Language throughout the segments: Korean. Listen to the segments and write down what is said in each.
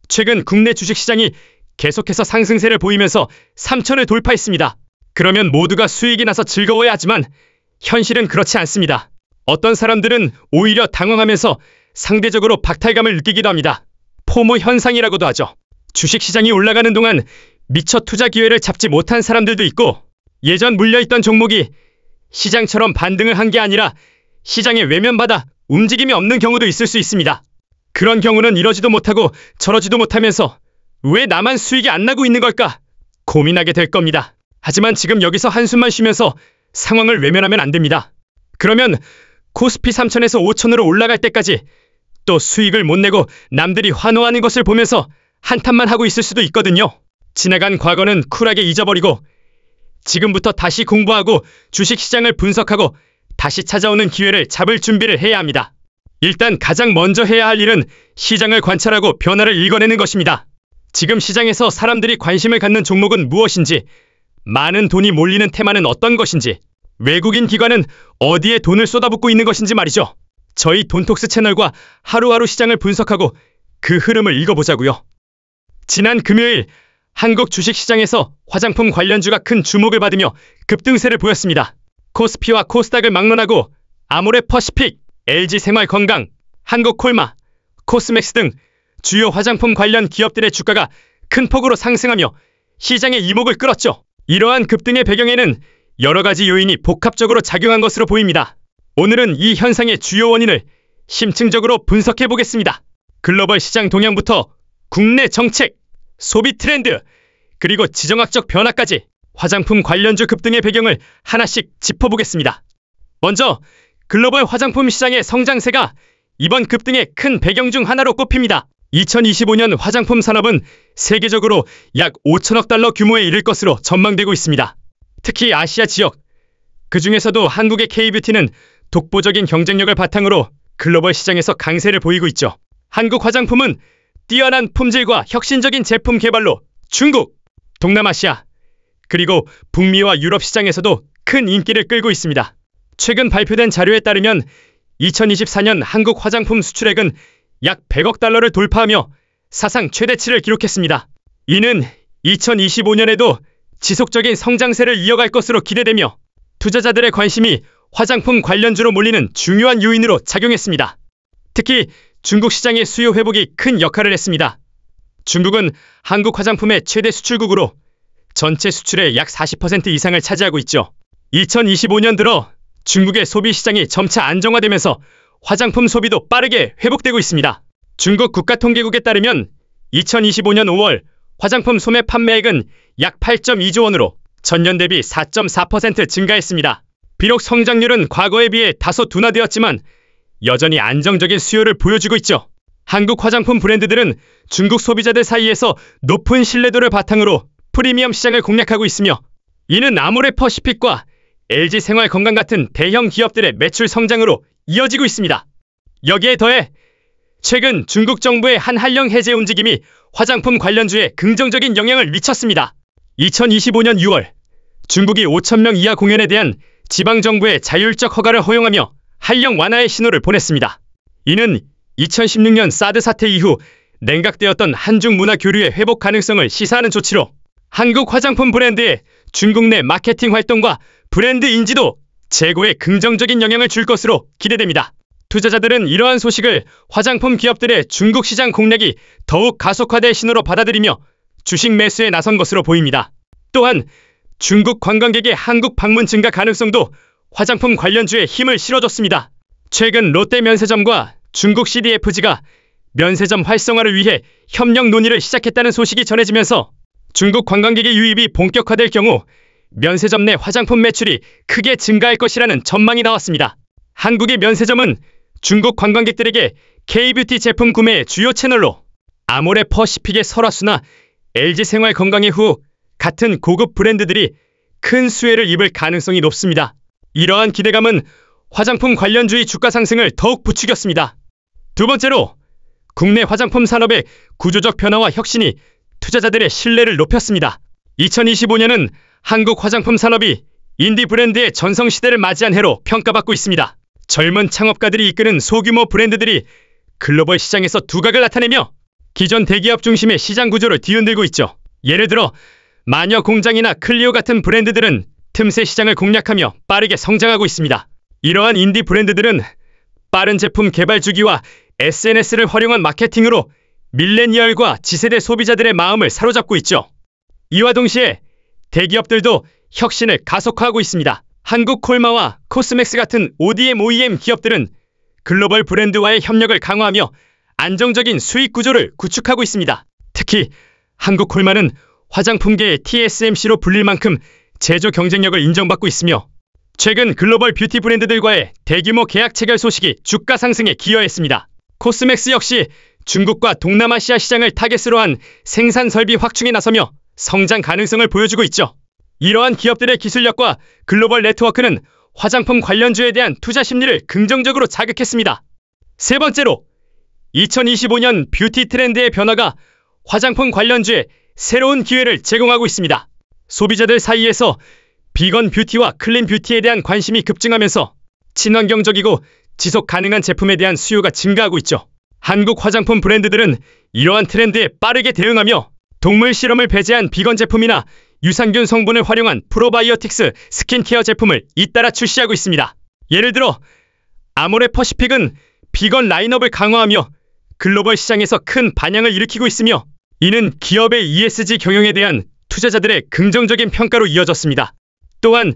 최근 국내 주식시장이 계속해서 상승세를 보이면서 3천을 돌파했습니다. 그러면 모두가 수익이 나서 즐거워야 하지만 현실은 그렇지 않습니다. 어떤 사람들은 오히려 당황하면서 상대적으로 박탈감을 느끼기도 합니다. 포모 현상이라고도 하죠. 주식시장이 올라가는 동안 미처 투자 기회를 잡지 못한 사람들도 있고, 예전 물려있던 종목이 시장처럼 반등을 한 게 아니라 시장에 외면받아 움직임이 없는 경우도 있을 수 있습니다. 그런 경우는 이러지도 못하고 저러지도 못하면서 왜 나만 수익이 안 나고 있는 걸까 고민하게 될 겁니다. 하지만 지금 여기서 한숨만 쉬면서 상황을 외면하면 안 됩니다. 그러면 코스피 3천에서 5천으로 올라갈 때까지 또 수익을 못 내고 남들이 환호하는 것을 보면서 한탄만 하고 있을 수도 있거든요. 지나간 과거는 쿨하게 잊어버리고 지금부터 다시 공부하고 주식시장을 분석하고 다시 찾아오는 기회를 잡을 준비를 해야 합니다. 일단 가장 먼저 해야 할 일은 시장을 관찰하고 변화를 읽어내는 것입니다. 지금 시장에서 사람들이 관심을 갖는 종목은 무엇인지, 많은 돈이 몰리는 테마는 어떤 것인지, 외국인 기관은 어디에 돈을 쏟아붓고 있는 것인지 말이죠. 저희 돈톡스 채널과 하루하루 시장을 분석하고 그 흐름을 읽어보자고요. 지난 금요일 한국 주식시장에서 화장품 관련주가 큰 주목을 받으며 급등세를 보였습니다. 코스피와 코스닥을 막론하고 아모레퍼시픽, LG생활건강, 한국콜마, 코스맥스 등 주요 화장품 관련 기업들의 주가가 큰 폭으로 상승하며 시장의 이목을 끌었죠. 이러한 급등의 배경에는 여러 가지 요인이 복합적으로 작용한 것으로 보입니다. 오늘은 이 현상의 주요 원인을 심층적으로 분석해 보겠습니다. 글로벌 시장 동향부터 국내 정책, 소비 트렌드, 그리고 지정학적 변화까지 화장품 관련주 급등의 배경을 하나씩 짚어보겠습니다. 먼저 글로벌 화장품 시장의 성장세가 이번 급등의 큰 배경 중 하나로 꼽힙니다. 2025년 화장품 산업은 세계적으로 약 5천억 달러 규모에 이를 것으로 전망되고 있습니다. 특히 아시아 지역, 그 중에서도 한국의 K뷰티는 독보적인 경쟁력을 바탕으로 글로벌 시장에서 강세를 보이고 있죠. 한국 화장품은 뛰어난 품질과 혁신적인 제품 개발로 중국, 동남아시아, 그리고 북미와 유럽 시장에서도 큰 인기를 끌고 있습니다. 최근 발표된 자료에 따르면 2024년 한국 화장품 수출액은 약 100억 달러를 돌파하며 사상 최대치를 기록했습니다. 이는 2025년에도 지속적인 성장세를 이어갈 것으로 기대되며 투자자들의 관심이 화장품 관련주로 몰리는 중요한 요인으로 작용했습니다. 특히 중국 시장의 수요 회복이 큰 역할을 했습니다. 중국은 한국 화장품의 최대 수출국으로 전체 수출의 약 40% 이상을 차지하고 있죠. 2025년 들어 중국의 소비 시장이 점차 안정화되면서 화장품 소비도 빠르게 회복되고 있습니다. 중국 국가통계국에 따르면 2025년 5월 화장품 소매 판매액은 약 8.2조 원으로 전년 대비 4.4% 증가했습니다. 비록 성장률은 과거에 비해 다소 둔화되었지만 여전히 안정적인 수요를 보여주고 있죠. 한국 화장품 브랜드들은 중국 소비자들 사이에서 높은 신뢰도를 바탕으로 프리미엄 시장을 공략하고 있으며, 이는 아모레퍼시픽과 LG생활건강 같은 대형 기업들의 매출 성장으로 이어지고 있습니다. 여기에 더해 최근 중국 정부의 한한령 해제 움직임이 화장품 관련주에 긍정적인 영향을 미쳤습니다. 2025년 6월 중국이 5,000명 이하 공연에 대한 지방정부의 자율적 허가를 허용하며 한령 완화의 신호를 보냈습니다. 이는 2016년 사드 사태 이후 냉각되었던 한중 문화 교류의 회복 가능성을 시사하는 조치로 한국 화장품 브랜드의 중국 내 마케팅 활동과 브랜드 인지도 제고에 긍정적인 영향을 줄 것으로 기대됩니다. 투자자들은 이러한 소식을 화장품 기업들의 중국 시장 공략이 더욱 가속화될 신호로 받아들이며 주식 매수에 나선 것으로 보입니다. 또한 중국 관광객의 한국 방문 증가 가능성도 화장품 관련주에 힘을 실어줬습니다. 최근 롯데 면세점과 중국 CDFG가 면세점 활성화를 위해 협력 논의를 시작했다는 소식이 전해지면서 중국 관광객의 유입이 본격화될 경우 면세점 내 화장품 매출이 크게 증가할 것이라는 전망이 나왔습니다. 한국의 면세점은 중국 관광객들에게 K뷰티 제품 구매의 주요 채널로 아모레퍼시픽의 설화수나 LG생활건강의 후 같은 고급 브랜드들이 큰 수혜를 입을 가능성이 높습니다. 이러한 기대감은 화장품 관련주의 주가 상승을 더욱 부추겼습니다. 두 번째로, 국내 화장품 산업의 구조적 변화와 혁신이 투자자들의 신뢰를 높였습니다. 2025년은 한국 화장품 산업이 인디 브랜드의 전성시대를 맞이한 해로 평가받고 있습니다. 젊은 창업가들이 이끄는 소규모 브랜드들이 글로벌 시장에서 두각을 나타내며 기존 대기업 중심의 시장 구조를 뒤흔들고 있죠. 예를 들어 마녀 공장이나 클리오 같은 브랜드들은 틈새 시장을 공략하며 빠르게 성장하고 있습니다. 이러한 인디 브랜드들은 빠른 제품 개발 주기와 SNS를 활용한 마케팅으로 밀레니얼과 지세대 소비자들의 마음을 사로잡고 있죠. 이와 동시에 대기업들도 혁신을 가속화하고 있습니다. 한국콜마와 코스맥스 같은 ODM/OEM 기업들은 글로벌 브랜드와의 협력을 강화하며 안정적인 수익 구조를 구축하고 있습니다. 특히 한국콜마는 화장품계의 TSMC로 불릴 만큼 제조 경쟁력을 인정받고 있으며 최근 글로벌 뷰티 브랜드들과의 대규모 계약 체결 소식이 주가 상승에 기여했습니다. 코스맥스 역시 중국과 동남아시아 시장을 타겟으로 한 생산 설비 확충에 나서며 성장 가능성을 보여주고 있죠. 이러한 기업들의 기술력과 글로벌 네트워크는 화장품 관련주에 대한 투자 심리를 긍정적으로 자극했습니다. 세 번째로 2025년 뷰티 트렌드의 변화가 화장품 관련주에 새로운 기회를 제공하고 있습니다. 소비자들 사이에서 비건 뷰티와 클린 뷰티에 대한 관심이 급증하면서 친환경적이고 지속 가능한 제품에 대한 수요가 증가하고 있죠. 한국 화장품 브랜드들은 이러한 트렌드에 빠르게 대응하며 동물 실험을 배제한 비건 제품이나 유산균 성분을 활용한 프로바이오틱스 스킨케어 제품을 잇따라 출시하고 있습니다. 예를 들어 아모레퍼시픽은 비건 라인업을 강화하며 글로벌 시장에서 큰 반향을 일으키고 있으며 이는 기업의 ESG 경영에 대한 투자자들의 긍정적인 평가로 이어졌습니다. 또한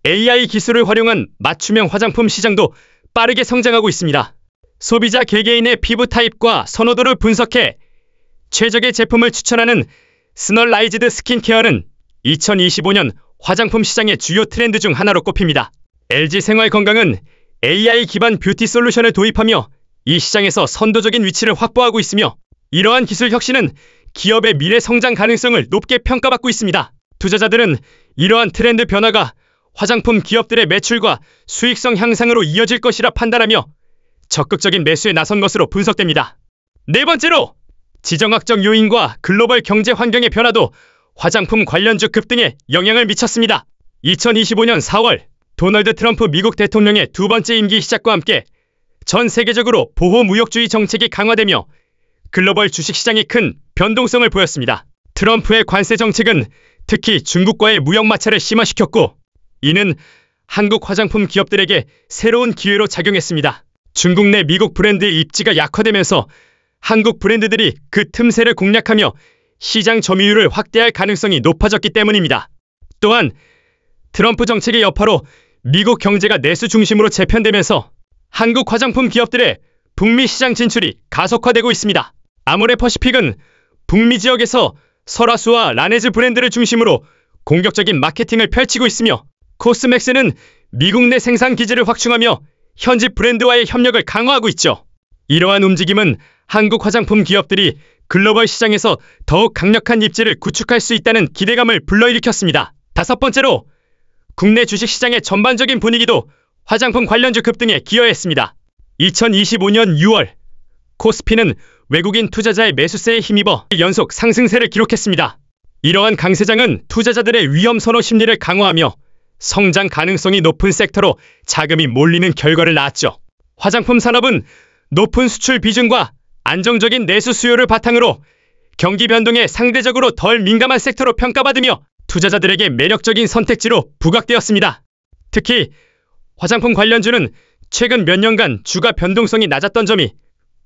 AI 기술을 활용한 맞춤형 화장품 시장도 빠르게 성장하고 있습니다. 소비자 개개인의 피부 타입과 선호도를 분석해 최적의 제품을 추천하는 스널라이즈드 스킨케어는 2025년 화장품 시장의 주요 트렌드 중 하나로 꼽힙니다. LG생활건강은 AI 기반 뷰티 솔루션을 도입하며 이 시장에서 선도적인 위치를 확보하고 있으며 이러한 기술 혁신은 기업의 미래 성장 가능성을 높게 평가받고 있습니다. 투자자들은 이러한 트렌드 변화가 화장품 기업들의 매출과 수익성 향상으로 이어질 것이라 판단하며 적극적인 매수에 나선 것으로 분석됩니다. 네 번째로 지정학적 요인과 글로벌 경제 환경의 변화도 화장품 관련주 급등에 영향을 미쳤습니다. 2025년 4월 도널드 트럼프 미국 대통령의 두 번째 임기 시작과 함께 전 세계적으로 보호무역주의 정책이 강화되며 글로벌 주식시장이 큰 변동성을 보였습니다. 트럼프의 관세 정책은 특히 중국과의 무역 마찰을 심화시켰고 이는 한국 화장품 기업들에게 새로운 기회로 작용했습니다. 중국 내 미국 브랜드의 입지가 약화되면서 한국 브랜드들이 그 틈새를 공략하며 시장 점유율을 확대할 가능성이 높아졌기 때문입니다. 또한 트럼프 정책의 여파로 미국 경제가 내수 중심으로 재편되면서 한국 화장품 기업들의 북미 시장 진출이 가속화되고 있습니다. 아모레퍼시픽은 북미 지역에서 설화수와 라네즈 브랜드를 중심으로 공격적인 마케팅을 펼치고 있으며 코스맥스는 미국 내 생산 기지를 확충하며 현지 브랜드와의 협력을 강화하고 있죠. 이러한 움직임은 한국 화장품 기업들이 글로벌 시장에서 더욱 강력한 입지를 구축할 수 있다는 기대감을 불러일으켰습니다. 다섯 번째로 국내 주식시장의 전반적인 분위기도 화장품 관련주 급등에 기여했습니다. 2025년 6월 코스피는 외국인 투자자의 매수세에 힘입어 연속 상승세를 기록했습니다. 이러한 강세장은 투자자들의 위험 선호 심리를 강화하며 성장 가능성이 높은 섹터로 자금이 몰리는 결과를 낳았죠. 화장품 산업은 높은 수출 비중과 안정적인 내수 수요를 바탕으로 경기 변동에 상대적으로 덜 민감한 섹터로 평가받으며 투자자들에게 매력적인 선택지로 부각되었습니다. 특히 화장품 관련주는 최근 몇 년간 주가 변동성이 낮았던 점이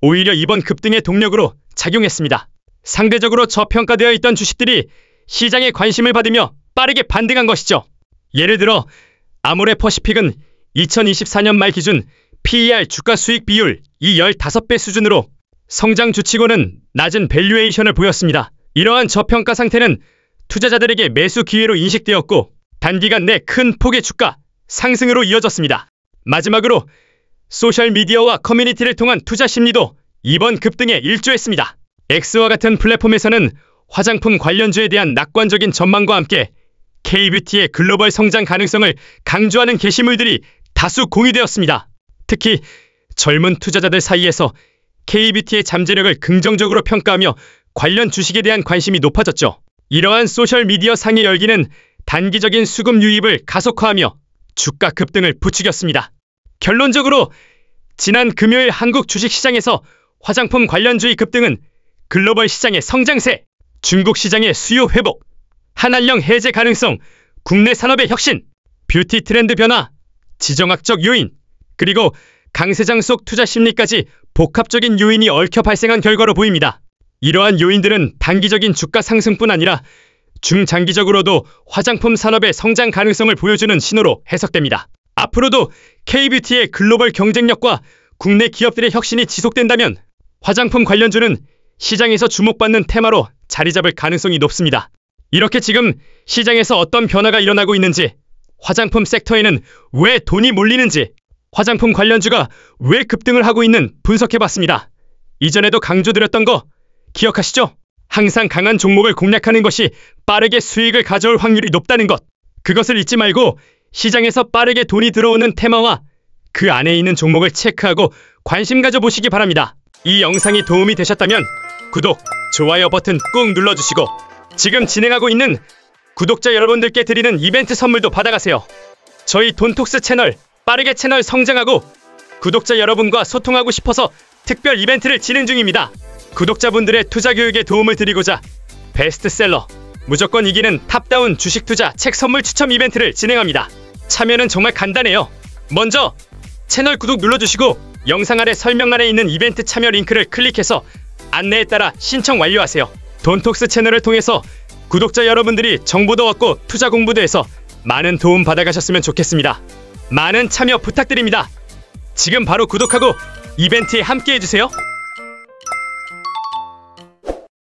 오히려 이번 급등의 동력으로 작용했습니다. 상대적으로 저평가되어 있던 주식들이 시장의 관심을 받으며 빠르게 반등한 것이죠. 예를 들어 아모레퍼시픽은 2024년 말 기준 PER 주가 수익 비율 이 15배 수준으로 성장 주치고는 낮은 밸류에이션을 보였습니다. 이러한 저평가 상태는 투자자들에게 매수 기회로 인식되었고 단기간 내 큰 폭의 주가 상승으로 이어졌습니다. 마지막으로 소셜미디어와 커뮤니티를 통한 투자 심리도 이번 급등에 일조했습니다. X와 같은 플랫폼에서는 화장품 관련주에 대한 낙관적인 전망과 함께 K뷰티의 글로벌 성장 가능성을 강조하는 게시물들이 다수 공유되었습니다. 특히 젊은 투자자들 사이에서 K뷰티의 잠재력을 긍정적으로 평가하며 관련 주식에 대한 관심이 높아졌죠. 이러한 소셜미디어 상의 열기는 단기적인 수급 유입을 가속화하며 주가 급등을 부추겼습니다. 결론적으로 지난 금요일 한국 주식시장에서 화장품 관련주의 급등은 글로벌 시장의 성장세, 중국 시장의 수요 회복, 한한령 해제 가능성, 국내 산업의 혁신, 뷰티 트렌드 변화, 지정학적 요인, 그리고 강세장 속 투자 심리까지 복합적인 요인이 얽혀 발생한 결과로 보입니다. 이러한 요인들은 단기적인 주가 상승뿐 아니라 중장기적으로도 화장품 산업의 성장 가능성을 보여주는 신호로 해석됩니다. 앞으로도 K뷰티의 글로벌 경쟁력과 국내 기업들의 혁신이 지속된다면 화장품 관련주는 시장에서 주목받는 테마로 자리 잡을 가능성이 높습니다. 이렇게 지금 시장에서 어떤 변화가 일어나고 있는지, 화장품 섹터에는 왜 돈이 몰리는지, 화장품 관련주가 왜 급등을 하고 있는 분석해봤습니다. 이전에도 강조드렸던 거 기억하시죠? 항상 강한 종목을 공략하는 것이 빠르게 수익을 가져올 확률이 높다는 것. 그것을 잊지 말고 시장에서 빠르게 돈이 들어오는 테마와 그 안에 있는 종목을 체크하고 관심 가져보시기 바랍니다. 이 영상이 도움이 되셨다면 구독, 좋아요 버튼 꾹 눌러주시고 지금 진행하고 있는 구독자 여러분들께 드리는 이벤트 선물도 받아가세요. 저희 돈톡스 채널 빠르게 채널 성장하고 구독자 여러분과 소통하고 싶어서 특별 이벤트를 진행 중입니다. 구독자분들의 투자 교육에 도움을 드리고자 베스트셀러, 무조건 이기는 탑다운 주식 투자 책 선물 추첨 이벤트를 진행합니다. 참여는 정말 간단해요. 먼저 채널 구독 눌러주시고 영상 아래 설명란에 있는 이벤트 참여 링크를 클릭해서 안내에 따라 신청 완료하세요. 돈톡스 채널을 통해서 구독자 여러분들이 정보도 얻고 투자 공부도 해서 많은 도움 받아가셨으면 좋겠습니다. 많은 참여 부탁드립니다. 지금 바로 구독하고 이벤트에 함께 해주세요.